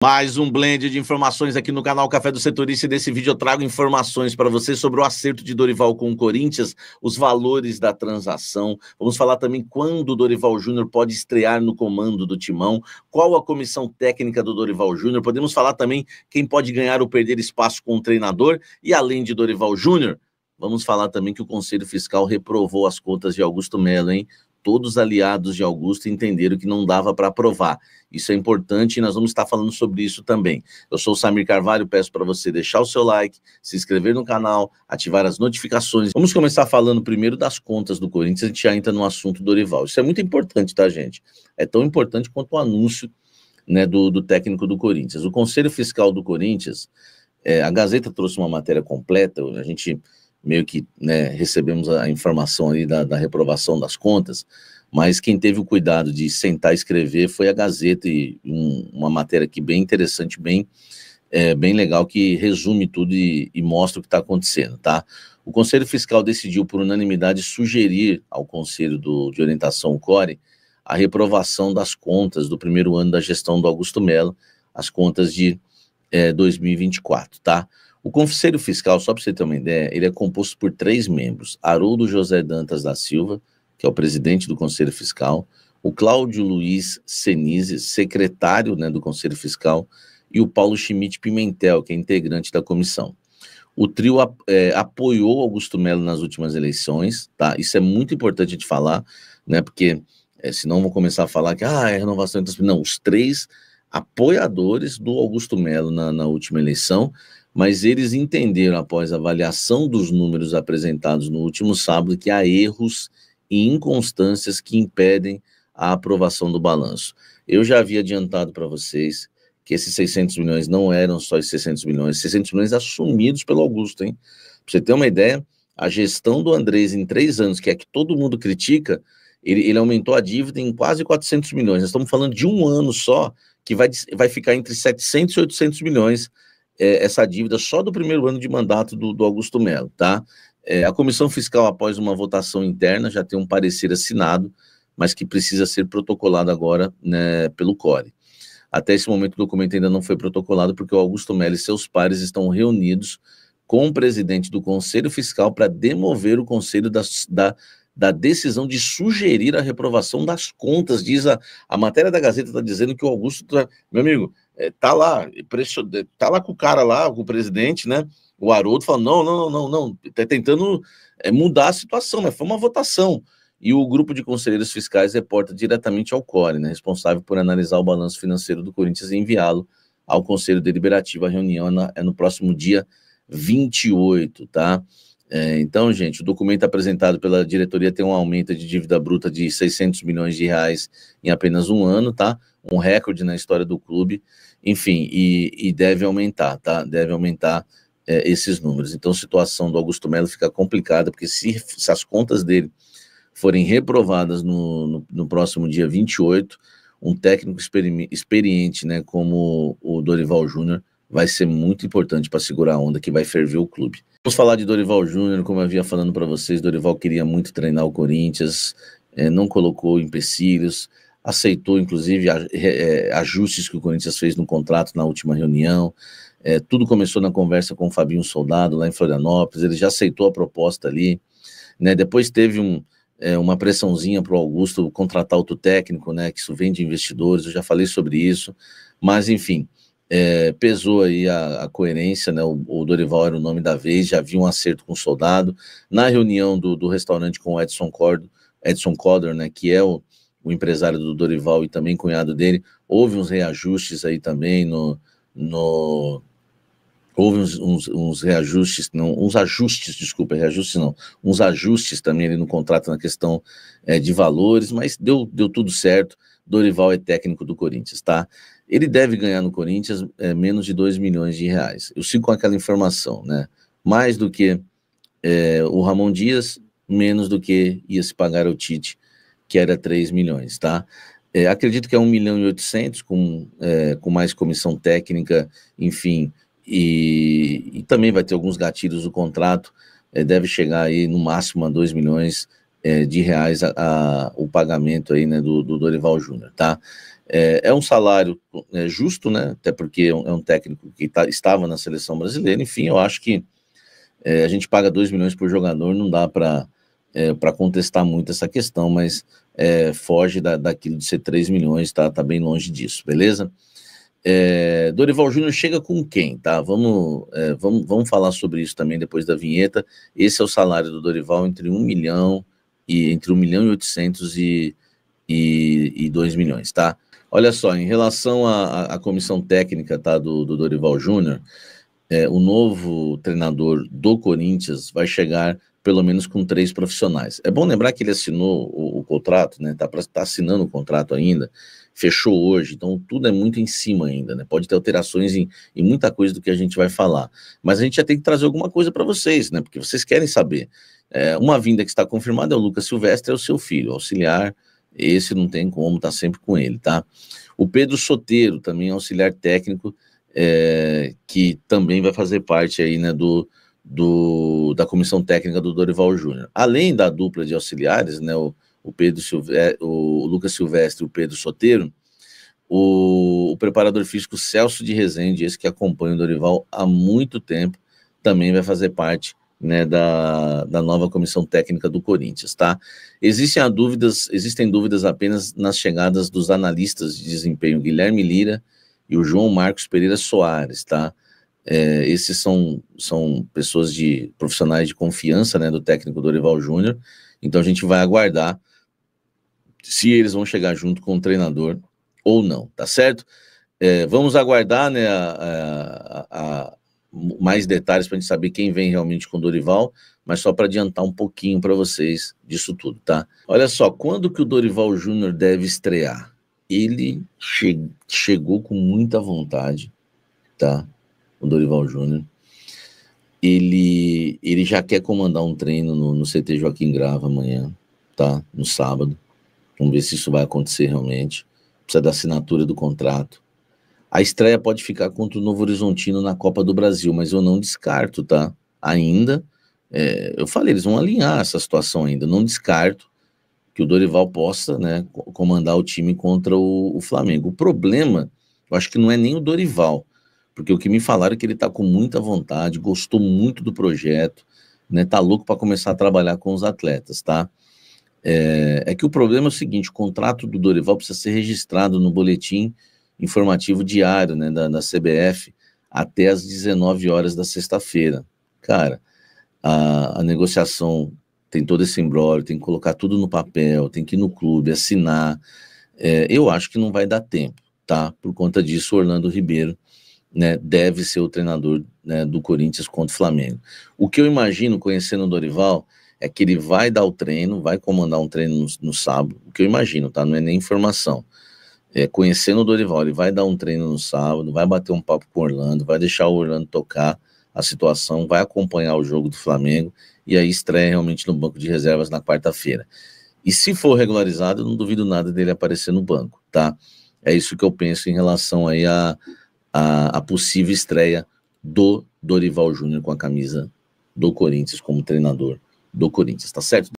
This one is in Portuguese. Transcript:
Mais um blend de informações aqui no canal Café do Setorista, e nesse vídeo eu trago informações para você sobre o acerto de Dorival com o Corinthians, os valores da transação. Vamos falar também quando o Dorival Júnior pode estrear no comando do Timão, qual a comissão técnica do Dorival Júnior. Podemos falar também quem pode ganhar ou perder espaço com o treinador. E além de Dorival Júnior, vamos falar também que o Conselho Fiscal reprovou as contas de Augusto Melo, hein? Todos aliados de Augusto entenderam que não dava para aprovar. Isso é importante e nós vamos estar falando sobre isso também. Eu sou o Samir Carvalho, peço para você deixar o seu like, se inscrever no canal, ativar as notificações. Vamos começar falando primeiro das contas do Corinthians, a gente já entra no assunto do Dorival. Isso é muito importante, tá, gente? É tão importante quanto o anúncio, né, do técnico do Corinthians. O Conselho Fiscal do Corinthians, a Gazeta trouxe uma matéria completa, a gente meio que, né, recebemos a informação ali da reprovação das contas, mas quem teve o cuidado de sentar e escrever foi a Gazeta, e uma matéria aqui bem interessante, bem legal, que resume tudo e mostra o que está acontecendo, tá? O Conselho Fiscal decidiu por unanimidade sugerir ao Conselho de Orientação, o CORE, a reprovação das contas do primeiro ano da gestão do Augusto Melo, as contas de 2024, tá? O Conselho Fiscal, só para você ter uma ideia, ele é composto por 3 membros: Haroldo José Dantas da Silva, que é o presidente do Conselho Fiscal, o Cláudio Luiz Senise, secretário, né, do Conselho Fiscal, e o Paulo Schmidt Pimentel, que é integrante da comissão. O trio apoiou Augusto Melo nas últimas eleições, tá? Isso é muito importante de falar, né, porque senão vão começar a falar que é renovação. Não, os 3 apoiadores do Augusto Melo na última eleição, mas eles entenderam, após a avaliação dos números apresentados no último sábado, que há erros e inconstâncias que impedem a aprovação do balanço. Eu já havia adiantado para vocês que esses 600 milhões não eram só os 600 milhões assumidos pelo Augusto, hein? Para você ter uma ideia, a gestão do Andrés em 3 anos, que é que todo mundo critica, ele aumentou a dívida em quase 400 milhões. Nós estamos falando de um ano só, que vai ficar entre 700 e 800 milhões, essa dívida só do primeiro ano de mandato do Augusto Melo, tá? A Comissão Fiscal, após uma votação interna, já tem um parecer assinado, mas que precisa ser protocolado agora, né, pelo CORE. Até esse momento o documento ainda não foi protocolado, porque o Augusto Melo e seus pares estão reunidos com o presidente do Conselho Fiscal para demover o Conselho da decisão de sugerir a reprovação das contas. Diz a matéria da Gazeta, está dizendo que o Augusto, meu amigo, tá lá com o cara lá, com o presidente, né? O Haroldo fala, não, tá tentando mudar a situação, mas foi uma votação. E o grupo de conselheiros fiscais reporta diretamente ao CORE, né, responsável por analisar o balanço financeiro do Corinthians e enviá-lo ao Conselho Deliberativo. A reunião é no próximo dia 28, tá? Então, gente, o documento apresentado pela diretoria tem um aumento de dívida bruta de 600 milhões de reais em apenas um ano, tá? Um recorde na história do clube, enfim, e deve aumentar, tá? Deve aumentar esses números. Então, a situação do Augusto Melo fica complicada, porque se as contas dele forem reprovadas no próximo dia 28, um técnico experiente, né, como o Dorival Júnior, vai ser muito importante para segurar a onda que vai ferver o clube. Vamos falar de Dorival Júnior. Como eu havia falando para vocês, Dorival queria muito treinar o Corinthians, não colocou empecilhos, aceitou inclusive ajustes que o Corinthians fez no contrato na última reunião. Tudo começou na conversa com o Fabinho Soldado lá em Florianópolis, ele já aceitou a proposta ali, né? Depois teve uma pressãozinha para o Augusto contratar outro técnico, né, que isso vem de investidores, eu já falei sobre isso, mas enfim, pesou aí a coerência, né? O Dorival era o nome da vez, já havia um acerto com o Soldado. Na reunião do restaurante com o Edson Coder, né, que é o empresário do Dorival e também cunhado dele, houve uns reajustes aí também houve uns reajustes, uns ajustes também ali no contrato na questão de valores, mas deu tudo certo. Dorival é técnico do Corinthians, tá? Ele deve ganhar no Corinthians menos de 2 milhões de reais. Eu sigo com aquela informação, né? Mais do que o Ramon Dias, menos do que ia se pagar ao Tite, que era 3 milhões, tá? Acredito que é 1,8 milhão, com mais comissão técnica, enfim, e também vai ter alguns gatilhos do contrato, deve chegar aí no máximo a 2 milhões de reais o pagamento aí, né, do Dorival Júnior, tá? É um salário justo, né? Até porque é um técnico que estava na seleção brasileira. Enfim, eu acho que a gente paga 2 milhões por jogador, não dá para contestar muito essa questão, mas foge daquilo de ser 3 milhões, tá bem longe disso, beleza? Dorival Júnior chega com quem, tá? Vamos falar sobre isso também depois da vinheta. Esse é o salário do Dorival entre 1 milhão e 800 e 2 milhões, tá? Olha só, em relação à comissão técnica, tá, do Dorival Júnior, o novo treinador do Corinthians vai chegar pelo menos com 3 profissionais. É bom lembrar que ele assinou o contrato, né? Tá assinando o contrato ainda, fechou hoje, então tudo é muito em cima ainda, né? Pode ter alterações em muita coisa do que a gente vai falar, mas a gente já tem que trazer alguma coisa para vocês, né? Porque vocês querem saber. Uma vinda que está confirmada é o Lucas Silvestre, é o seu filho, auxiliar. Esse não tem como, tá sempre com ele, tá? O Pedro Soteiro, também auxiliar técnico, que também vai fazer parte aí, né, da comissão técnica do Dorival Júnior. Além da dupla de auxiliares, né, o Lucas Silvestre e o Pedro Soteiro, o preparador físico Celso de Rezende, esse que acompanha o Dorival há muito tempo, também vai fazer parte, né, da nova comissão técnica do Corinthians, tá? Existem dúvidas apenas nas chegadas dos analistas de desempenho Guilherme Lira e o João Marcos Pereira Soares, tá? Esses são profissionais de confiança, né, do técnico Dorival Júnior, então a gente vai aguardar se eles vão chegar junto com o treinador ou não, tá certo? Vamos aguardar, né, mais detalhes para a gente saber quem vem realmente com o Dorival, mas só para adiantar um pouquinho para vocês disso tudo, tá? Olha só, quando que o Dorival Júnior deve estrear? Ele chegou com muita vontade, tá? O Dorival Júnior. Ele já quer comandar um treino no CT Joaquim Grava amanhã, tá? No sábado. Vamos ver se isso vai acontecer realmente. Precisa da assinatura do contrato. A estreia pode ficar contra o Novo Horizontino na Copa do Brasil, mas eu não descarto, tá? Ainda, eu falei, eles vão alinhar essa situação ainda. Não descarto que o Dorival possa, né, comandar o time contra o Flamengo. O problema, eu acho que não é nem o Dorival, porque o que me falaram é que ele tá com muita vontade, gostou muito do projeto, né? Tá louco para começar a trabalhar com os atletas, tá? É que o problema é o seguinte: o contrato do Dorival precisa ser registrado no boletim informativo diário, né, da CBF até às 19 horas da sexta-feira. Cara, a negociação tem todo esse imbróglio, tem que colocar tudo no papel, tem que ir no clube, assinar. Eu acho que não vai dar tempo, tá? Por conta disso, o Orlando Ribeiro, né, deve ser o treinador, né, do Corinthians contra o Flamengo. O que eu imagino, conhecendo o Dorival, é que ele vai dar o treino, vai comandar um treino no sábado, o que eu imagino, tá? Não é nem informação. Conhecendo o Dorival, ele vai dar um treino no sábado, vai bater um papo com o Orlando, vai deixar o Orlando tocar a situação, vai acompanhar o jogo do Flamengo e aí estreia realmente no banco de reservas na quarta-feira. E se for regularizado, eu não duvido nada dele aparecer no banco, tá? É isso que eu penso em relação aí a possível estreia do Dorival Júnior com a camisa do Corinthians como treinador do Corinthians, tá certo?